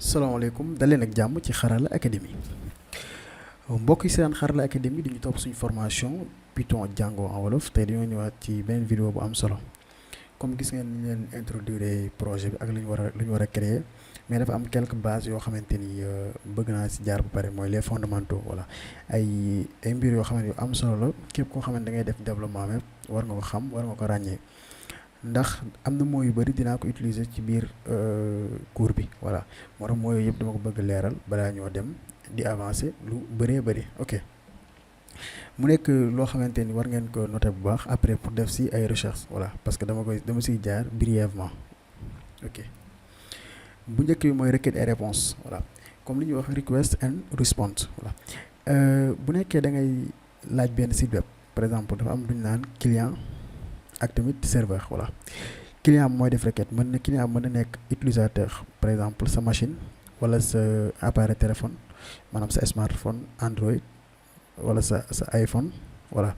salaamaaleykum daleen ak jàmm ci Xarala Academy mbokk yi seen Xarala Academy di ñu topp suñu formation Python Django en wolof tey dañoo ñëwaat ci beneen vidéo bu am solo comme gis ngeen ni leen introduire projet bi ak lu ñu war a créer mais dafa am quelques bases yoo xamante ni bëgg naa si jaar ba pare mooy les fondamentaux voilà ay mbir yoo xamante yu am solo la képp koo xamante da ngay def développement même war nga ko xam war nga ko ràññee. ndax am na mooy yu bëri dinaa ko utiliser ci biir cours bi voilà moo tax mooy yëpp dama ko bëgg leeral balaa ñoo dem di avancer lu bëree bëri ok mu nekk loo xamante ni war ngeen ko noter bu baax après pour def si ay recherche voilà parce que dama siy jaar brièvement ok bu njëkk bi mooy requête et réponse voilà comme li ñuy wax request and response voilà bu nekkee da ngay laaj benn site web par exemple dafa am duñ naan client ak tamit serveur voilà client mooy def requête client mën na nekk utilisateur par exemple sa machine wala sa appareil téléphone maanaam sa smartphone Android wala sa iPhone voilà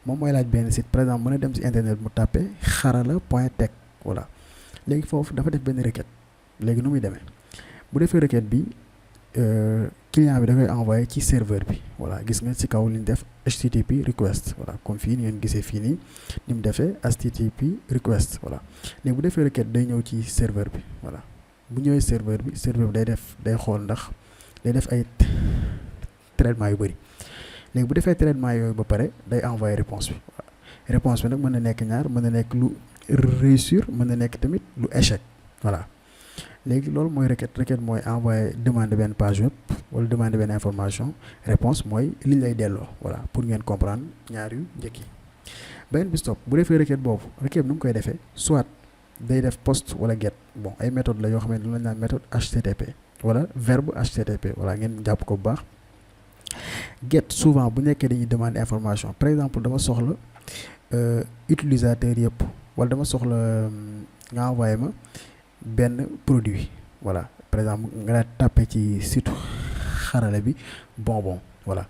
moom mooy laaj benn site par exemple mën na dem si internet mu tàppe xarala.tech voilà léegi foofu dafa def benn requête léegi nu muy demee bu defee requête bi client bi da koy envoyé ci serveur bi voilà gis nga ci kaw li ñu def HTTP request voilà comme fii ni ngeen gisee fii nii ni mu defee HTTP request voilà léegi bu defee requête day ñëw ci serveur bi voilà bu ñëwee serveur bi day xool ndax day def ay traitement yu bëri léegi bu defee traitement yooyu ba pare day envoyé réponse bi réponse bi nag mën na nekk ñaar mën na nekk lu réussir mën na nekk tamit lu échec voilà léegi loolu mooy requête mooy envoyé demande benn page web wala demande benn information réponse mooy liñ lay delloo voilà pour ngeen comprendre ñaar yu njëkk yi beneen bi stop bu defee requête boobu requête nu mu koy defee soit day def post wala get bon ay méthode la yoo xam ne lu lañ naan méthode HTTP wala verbe HTTP voilà ngeen jàpp ko bu baax get souvent bu nekkee dañuy demander information par exemple dama soxla utilisateur yëpp wala dama soxla nga envoyé ma benn produit voilà par exemple nga daal tàppe ci site xarala bi bonbon voilà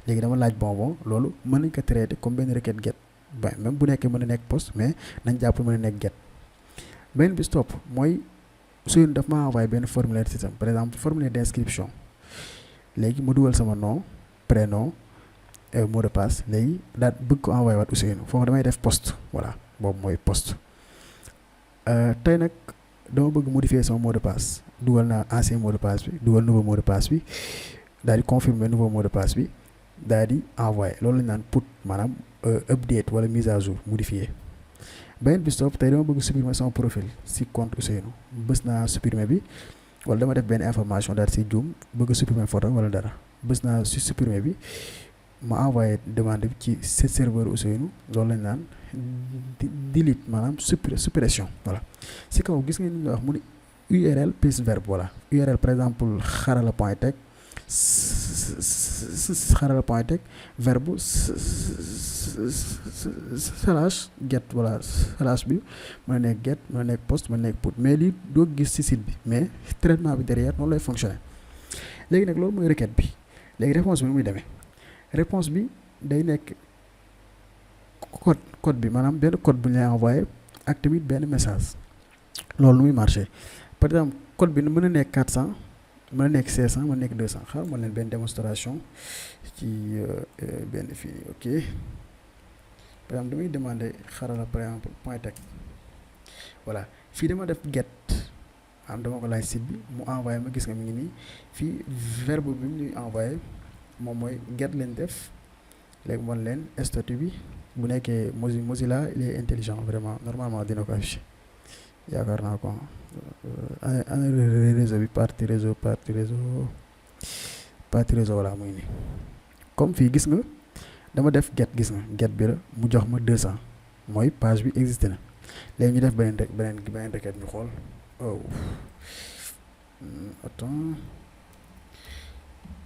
léegi dama laaj bonbon loolu mën nañ ko traiter comme benn requête get ba même bu nekkee mën na nekk post mais nañ jàpp mën na nekk get benn bi stop mooy suy daf ma envoyé benn formulaire système par exemple formulaire d'inscription léegi ma dugal sama nom prénom mot de passe léegi daal bëgg ko envoyé waat Ousseynou foofu damay def post voilà boobu mooy post tey nag dama bëgg modifier sama mot de passe dugal naa ancien mot de passe bi dugal nouveau mot de passe bi daal di confirmer nouveau mot de passe bi daal di envoyer loolu lañu naan put maanaam update wala mise à jour modifier beneen bi stop tey dama bëgg supprimer sama profil si compte Ousseynou bës naa supprimer bi wala dama def benn information daal si juum bëgg supprimer photo wala dara bës naa si supprimer bi ma envoyé demande bi ci serveur Ousseynou loolu lañu naan delete maanaam suppression voilà si kaw gis ngeen ni ñu wax mu ni URL plus verbe voilà URL par exemple xarala.tech verbe slash get voilà slash bi mën na nekk get mën na nekk post mën na nekk put mais lii doo gis ci site bi mais traitement bi derrière noonu lay fonctionner léegi nag loolu mooy requête bi léegi réponse bi nu muy demee réponse bi day nekk code bi maanaam benn code bu ñu lay envoyé ak tamit benn message loolu nu muy marché par exemple code bi mën na nekk 400 mën na nekk 500 mën na nekk 200 xaar mën leen benn démonstration ci benn fii ok par exemple damay demander xarala par exemple .tech voilà fii dama def get am dama ko laaj site bi mu envoyé ma gis nga mi ngi nii fii verbe bi mu ñuy envoyé moom mooy get leen def léegi mën leen statut bi bu nekkee Mozilla il est intelligent vraiment normalement dina ko affiché yaakaar naa ko ana réseau bi partie réseau voilà muy nii comme fii gis nga dama def get gis nga get bi la mu jox ma 200 mooy page bi existé na léegi ñu def beneen requête ñu xool oh attends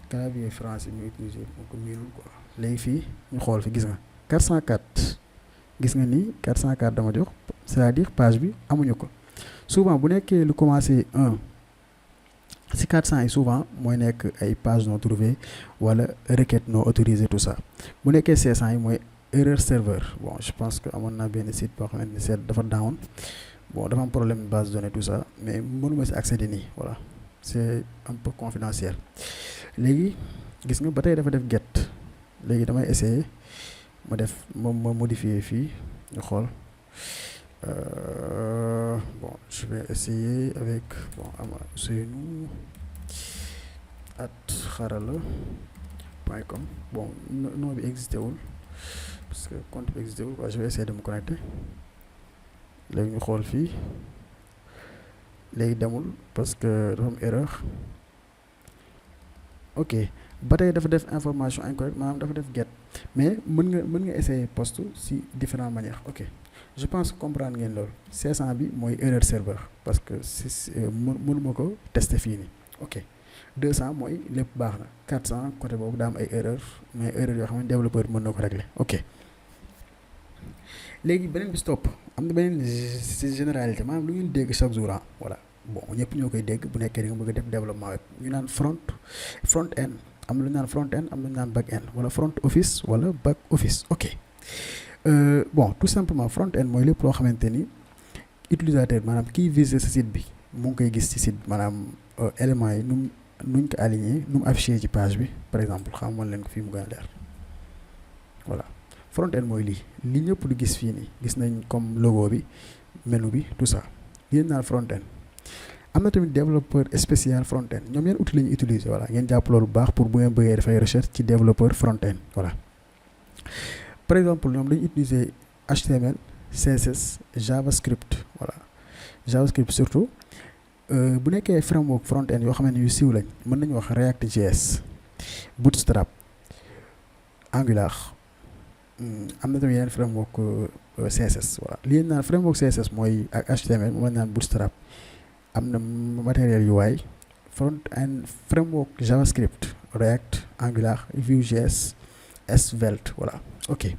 clavier français ñu utiliser moo ko miinul quoi léegi fii ñu xool fi gis nga 404 gis nga ni 404 dama jox c'est-à-dire page bi amuñu ko souvent bu nekkee lu commencé 1 si 400 yi souvent mooy nekk ay page non trouvée wala requête non autorisée tout ça bu nekkee 500 yi mooy erreur serveur bon je pense que amoon naa benn site boo xamante ni seet dafa down bon dafa am problème base de données tout ça mais mënuma si accéder nii voilà c'est un peu confidentiel. léegi gis nga ba tey dafa def get léegi damay essayer ma modifier fii ñu xool. Bon, je vais essayer avec Ousseynou @kharala.com. Bon, nom bi existé wul parce que compte bi existé wul quoi. Je vais essayer de me connecter. léegi ñu xool fii léegi demul parce que dafa am erreur. ok ba tey dafa def information incorrecte maanaam dafa def get mais mën nga essayer poste si différentes manières. ok je pense que comprendre ngeen loolu 500 bi mooy erreur serveur parce que mënuma ko tester fii nii. ok 200 mooy lépp baax na 400 côté boobu daa am ay erreur mais erreur yoo xam ne développeur mën na ko régler. ok léegi beneen bi stop am na beneen généralité maanaam lu ngeen dégg chaque jour voilà bon ñëpp ñoo koy dégg bu nekkee da nga bëgg a def développement web ñu naan front end am na lu ñu naan front end am na lu ñu naan back end wala front office wala back office. ok bon tout simplement front end mooy lépp loo xamante ni utilisateur maanaam kiy visiter sa site bi mu ngi koy gis ci site bi maanaam éléments yi nuñ ko aligné nu mu affiché ci page bi par exemple xamal leen ko fii mu gën a leer voilà. front end mooy li ñëpp du gis fii nii gis nañ comme logo bi menu bi tout ça yéen naan front end. am na tamit développeur spécial front end ñoom yenn outil la ñuy utiliser voilà ngeen jàpp loolu bu baax pour bu ngeen bëggee dafay recherche ci développeur front end voilà. par exemple ñoom dañuy utiliser HTML CSS JavaScript voilà JavaScript surtout bu nekkee framework front end yoo xam ne yu siiw lañ mën nañu wax React JS Bootstrap Angular. am na tamit yeneen framework CSS voilà li ngeen naan framework CSS mooy ak HTML moom la ñu naan Bootstrap. am na matériel UI front end framework JavaScript React Angular Vue.js Svelte voilà. ok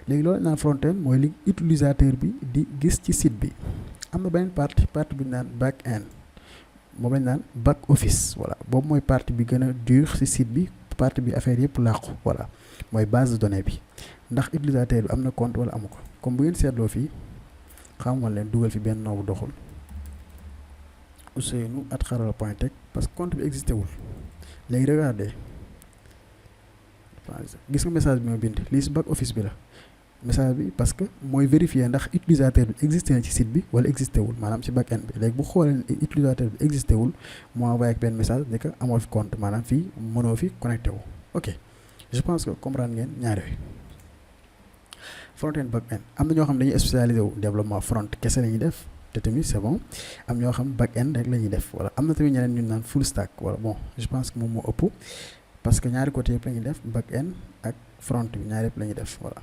léegi loolu naan front end mooy li utilisateur bi di gis ci site bi. am na beneen partie bi ñu naan back end moom lañ naan back office voilà boobu mooy partie bi gën a dur ci site bi partie bi affaire yëpp làqu voilà mooy base de données bi ndax utilisateur bi am na compte wala amu ko comme bu ngeen seetloo fii xamal leen dugal fi benn noobu doxul. Ousseynou @kharala.tech parce que compte bi existé wul léegi regardez gis nga message bi ma bind lii si back office bi la message bi parce que mooy vérifier ndax utilisateur bi existé na ci site bi wala existé wul maanaam ci back end bi léegi bu xoolee utilisateur bi existé wul mu envoyé ak benn message ne que amoo fi compte maanaam fii mënoo fi connecté wu. ok je pense que comprendre ngeen ñaar yooyu front end back end am na ñoo xam ne dañuy spécialisé wu développement front kese la ñuy def. te tamit c'est bon am ñoo xam back end rek la ñuy def voilà am na tamit ñeneen ñu naan full stack voilà bon je pense que moom moo ëpp parce que ñaari côté yëpp la ñuy def back end ak front bi ñaari yëpp la ñuy def voilà.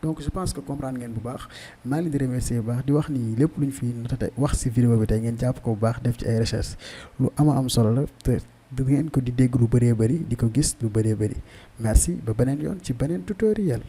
donc je pense que comprendre ngeen bu baax maa ngi leen di remercier bu baax di wax ni lépp lu ñu fi noté wax ci vidéo bi tey ngeen jàpp ko bu baax def ci ay recherche lu am solo la te da ngeen ko di dégg lu bëree bëri di ko gis lu bëree bëri merci ba beneen yoon ci beneen tutoriel.